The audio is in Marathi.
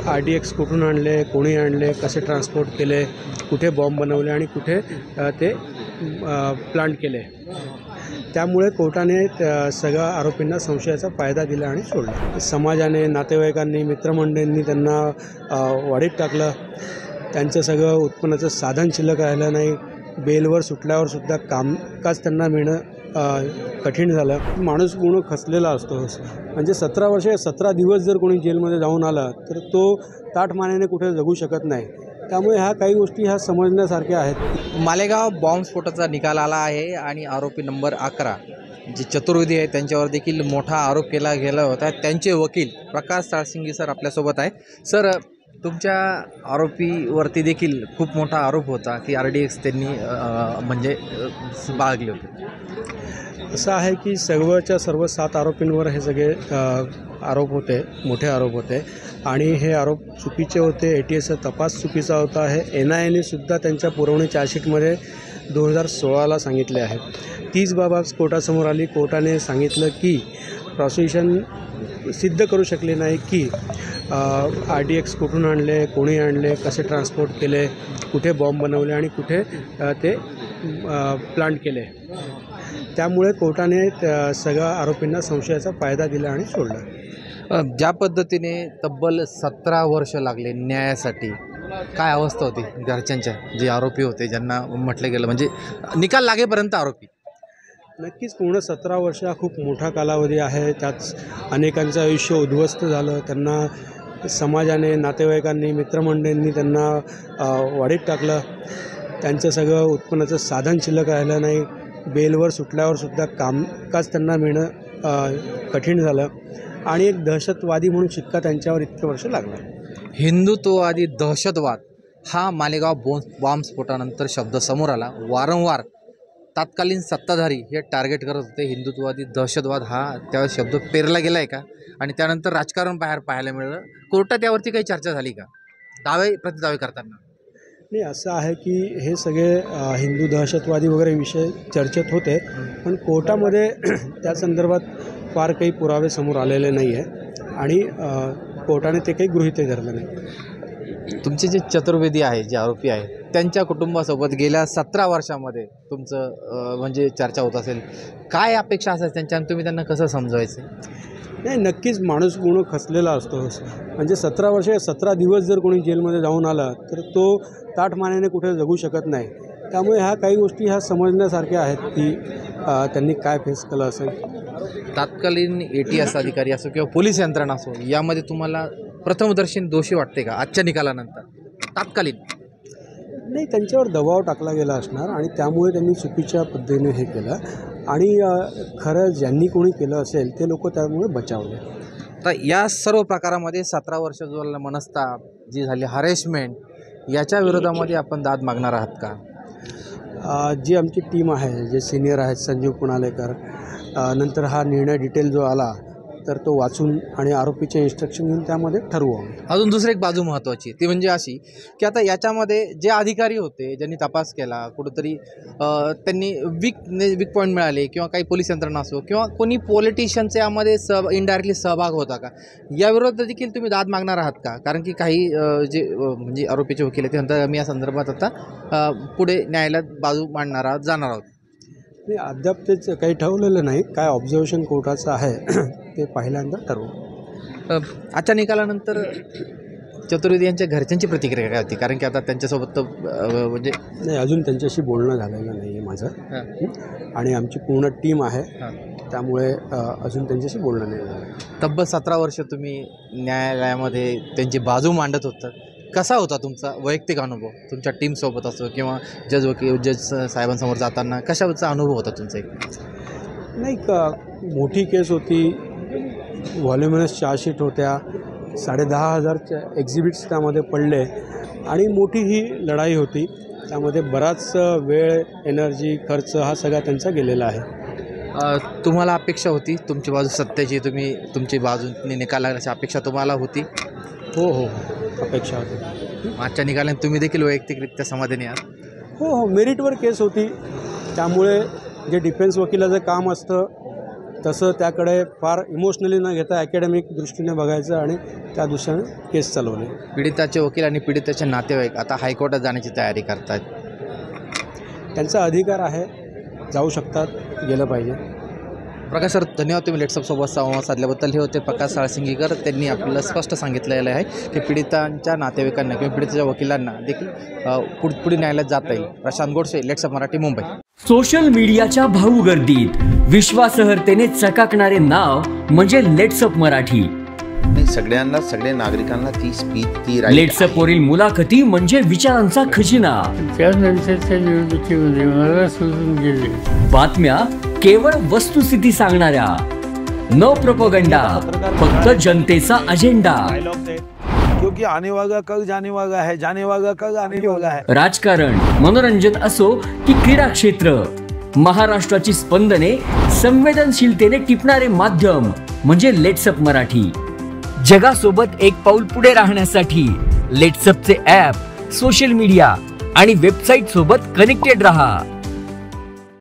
RDX कुठून आणले, कोणी आणले, कसे ट्रान्सपोर्ट केले, कुठे बॉम्ब बनवले आणि कुठे ते प्लांट केले. त्यामुळे कोर्टाने सगळ्या आरोपींना संशयाचा फायदा दिला आणि सोडला. समाजाने, नातेवाईकांनी, मित्रमंडळींनी त्यांना वाडीत टाकलं. त्यांचं सगळं उत्पन्नाचं साधन शिल्लक राहिलं नाही. बेलवर सुटल्यावर सुद्धा कामकाज त्यांना मिळणं कठीण झालं. माणूस पूर्ण खचलेला असतो. म्हणजे 17 वर्ष 17 दिवस जर कोणी जेलमध्ये जाऊन आला तर तो ताठमानेने कुठे जगू शकत नाही. त्यामुळे ह्या काही गोष्टी ह्या समजण्यासारख्या आहेत. मालेगाव बॉम्बस्फोटाचा निकाल आला आहे आणि आरोपी नंबर 11 जे चतुर्वेदी आहेत त्यांच्यावर देखील मोठा आरोप केला गेला होता. त्यांचे वकील प्रकाश साळसिंगे सर आपल्यासोबत आहे. सर, तुमच्या आरोपीवरती देखील खूप मोठा आरोप होता की RDX त्यांनी बाळगले होते. असं आहे की सर्व 7 आरोपींवर हे सगळे आरोप होते, मोठे आरोप होते आणि हे आरोप चुकीचे होते. ATSचा तपास चुकीचा होता. हे NIAने सुद्धा त्यांच्या पुरवणी चार्जशीटमध्ये 2016ला सांगितले आहे. तीच बाब आज कोर्टासमोर आली. कोर्टाने सांगितलं की प्रॉसिक्युशन सिद्ध करू शकले नाही की RDX कुठून आणले, कोणी आणले, कसे ट्रान्सपोर्ट केले, कुठे बॉम्ब बनवले आणि कुठे ते प्लांट केले. त्यामुळे कोर्टाने सगळ्या आरोपींना संशयाचा फायदा दिला आणि सोडला. ज्या पद्धतीने तब्बल 17 वर्ष लागले न्यायासाठी, काय अवस्था होती घरच्यांच्या, जे आरोपी होते ज्यांना म्हटलं गेलं म्हणजे निकाल लागेपर्यंत आरोपी? नक्कीच पूर्ण 17 वर्ष हा खूप मोठा कालावधी आहे. त्यात अनेकांचं आयुष्य उद्ध्वस्त झालं. त्यांना समाजाने, नातेवाईकांनी, मित्रमंडळींनी त्यांना वाडीत टाकलं. त्यांचं सगळं उत्पन्नाचं साधन शिल्लक राहिलं नाही. बेलवर सुटल्यावर सुद्धा कामकाज त्यांना मिळणं कठीण झालं आणि एक दहशतवादी म्हणून शिक्का त्यांच्यावर इतके वर्ष लागला. हिंदुत्ववादी दहशतवाद हा मालेगाव बॉम्बस्फोटानंतर शब्द समोर आला. वारंवार तत्कालीन सत्ताधारी हे टार्गेट करत होते. हिंदुत्ववादी दहशतवाद हा त्यावेळेस शब्द पेरला गेला आहे का? आणि त्यानंतर राजकारण बाहेर पाहायला मिळालं. कोर्टात यावरती काही चर्चा झाली का, दावे प्रतिदावे करताना? नाही, असं आहे की हे सगळे हिंदू दहशतवादी वगैरे विषय चर्चेत होते, पण कोर्टामध्ये त्या संदर्भात फार काही पुरावे समोर आलेले नाही आहे आणि कोर्टाने ते काही गृहीत धरलं नाही. तुमचे जे चतुर्वेदी आहे, जे आरोपी आहेत, त्यांच्या कुटुंबासोबत गेल्या 17 वर्षामध्ये तुमचं म्हणजे चर्चा होत असेल. काय अपेक्षा असायची त्यांच्या, तुम्ही त्यांना कसं समजवायचं? नाही, नक्कीच माणूस पूर्ण खचलेला असतो. म्हणजे 17 वर्ष 17 दिवस जर कोणी जेलमध्ये जाऊन आला तर तो ताठमानेने कुठे जगू शकत नाही. त्यामुळे ह्या काही गोष्टी ह्या समजण्यासारख्या आहेत की त्यांनी काय फेस केलं असेल. तत्कालीन ATS अधिकारी असो किंवा पोलीस यंत्रणा असो, यामध्ये तुम्हाला प्रथमदर्शी दोषी वाटते का आजच्या निकालानंतर? तात्कालीन नाही, त्यांच्यावर दबाव टाकला गेला असणार आणि त्यामुळे त्यांनी चुकीच्या पद्धतीने हे केलं आणि खरं ज्यांनी कोणी केलं असेल ते लोक त्यामुळे बचावले. तर या सर्व प्रकारामध्ये 17 वर्ष जो मनस्ताप जी झाली, हॅरेसमेंट, याच्या विरोधामध्ये आपण दाद मागणार आहात का? जी आमची टीम आहे, जे सिनियर आहेत, संजीव पुनालेकर, नंतर हा निर्णय डिटेल जो आला तर तो वाचून आणि आरोपीचे इन्स्ट्रक्शन घेऊन त्यामध्ये ठरवू. अजून दुसरी एक बाजू महत्त्वाची, ती म्हणजे अशी की आता याच्यामध्ये जे अधिकारी होते, ज्यांनी तपास केला, कुठंतरी त्यांनी वीक पॉईंट मिळाले किंवा काही पोलीस यंत्रणा असो किंवा कोणी पॉलिटिशियनचे यामध्ये इनडायरेक्टली सहभाग होता का, याविरोधात देखील तुम्ही दाद मागणार आहात का? कारण की काही जे म्हणजे आरोपीचे वकील आहेत ते म्हणतात आम्ही या संदर्भात आता पुढे न्यायालयात बाजू मांडणार आहोत, जाणार आहोत. नाही, अद्याप तेच काही ठरवलेलं नाही. काय ऑब्झर्वेशन कोर्टाचं आहे ते पहिल्यांदा ठरवू. आजच्या निकालानंतर चतुर्वेदी यांच्या घरच्यांची प्रतिक्रिया काय होती? कारण की आता त्यांच्यासोबत म्हणजे नाही, अजून त्यांच्याशी बोलणं झालेलं नाही आहे माझं आणि आमची पूर्ण टीम आहे, त्यामुळे अजून त्यांच्याशी बोलणं नाही झालं. तब्बल 17 वर्ष तुम्ही न्यायालयामध्ये त्यांची बाजू मांडत होतात. कसा होता तुमचा वैयक्तिक अनुभव, तुमच्या टीमसोबत असो किंवा जज साहेबांसमोर जाताना कशाचा अनुभव होता तुमचा? नाही, मोठी केस होती, व्हॉल्युमिनस चार्जशीट होत्या, 10,500 एक्झिबिट्स त्यामध्ये पडले आणि मोठी ही लढाई होती. त्यामध्ये बराच वेळ, एनर्जी, खर्च हा सगळा त्यांचा गेलेला आहे. तुम्हाला अपेक्षा होती तुमची बाजू सत्याची, तुम्ही तुमची बाजूने निकाल लागण्याची अपेक्षा तुम्हाला होती? हो, अपेक्षा होती. आजच्या निकालाने तुम्ही देखील वैयक्तिकरित्या समाधानी आहात? हो, मेरिटवर केस होती, त्यामुळे जे डिफेन्स वकिलाचं काम असतं तसं त्याकडे फार इमोशनली न घेता अकॅडमिक दृष्टीने बघायचं आणि त्या दृष्टीने केस चालवणे. पीडिताचे वकील आणि पीडिताचे नातेवाईक आता हायकोर्टात जाण्याची तयारी करतात. त्यांचा अधिकार आहे, जाऊ शकतात, गेलं पाहिजे. प्रकाश सर, धन्यवाद. तुम्ही लेट्सअपसोबत संवाद साधल्याबद्दल. हे होते प्रकाश साळसिंगीकर. त्यांनी आपल्याला स्पष्ट सांगितलेलं आहे की पीडितांच्या नातेवाईकांना किंवा पीडिताच्या वकिलांना देखील पुढे न्यायालयात जाता येईल. प्रशांत गोडसे, लेट्सअप मराठी, मुंबई. सोशल मीडियाच्या भाऊ गर्दीत विश्वासार्हतेने चकाकणारे नाव म्हणजे लेट्सअप मराठी. सगळ्यांना, सगळ्या नागरिकांना ती स्पीच, ती लेट्सअप वरील मुलाखती म्हणजे विचारांचा खजिना. त्यानंतरच्या निवडणुकीमध्ये मला सोडून गेले. बातम्या केवळ वस्तुस्थिती सांगणाऱ्या, न प्रोपगंडा, फक्त जनतेचा अजेंडा. क्योंकि आने वाला कल जाने वाला है, जाने वाला कल आने वाला है. राजकारण, मनोरंजन असो की क्रीडा क्षेत्र, महाराष्ट्राची स्पंदने संवेदनशीलतेने टिपणारे माध्यम म्हणजे लेट्सअप मराठी. जगासोबत एक पाऊल पुढे राहण्यासाठी लेट्सअपचे ॲप, सोशल मीडिया आणि वेबसाईट सोबत कनेक्टेड रहा.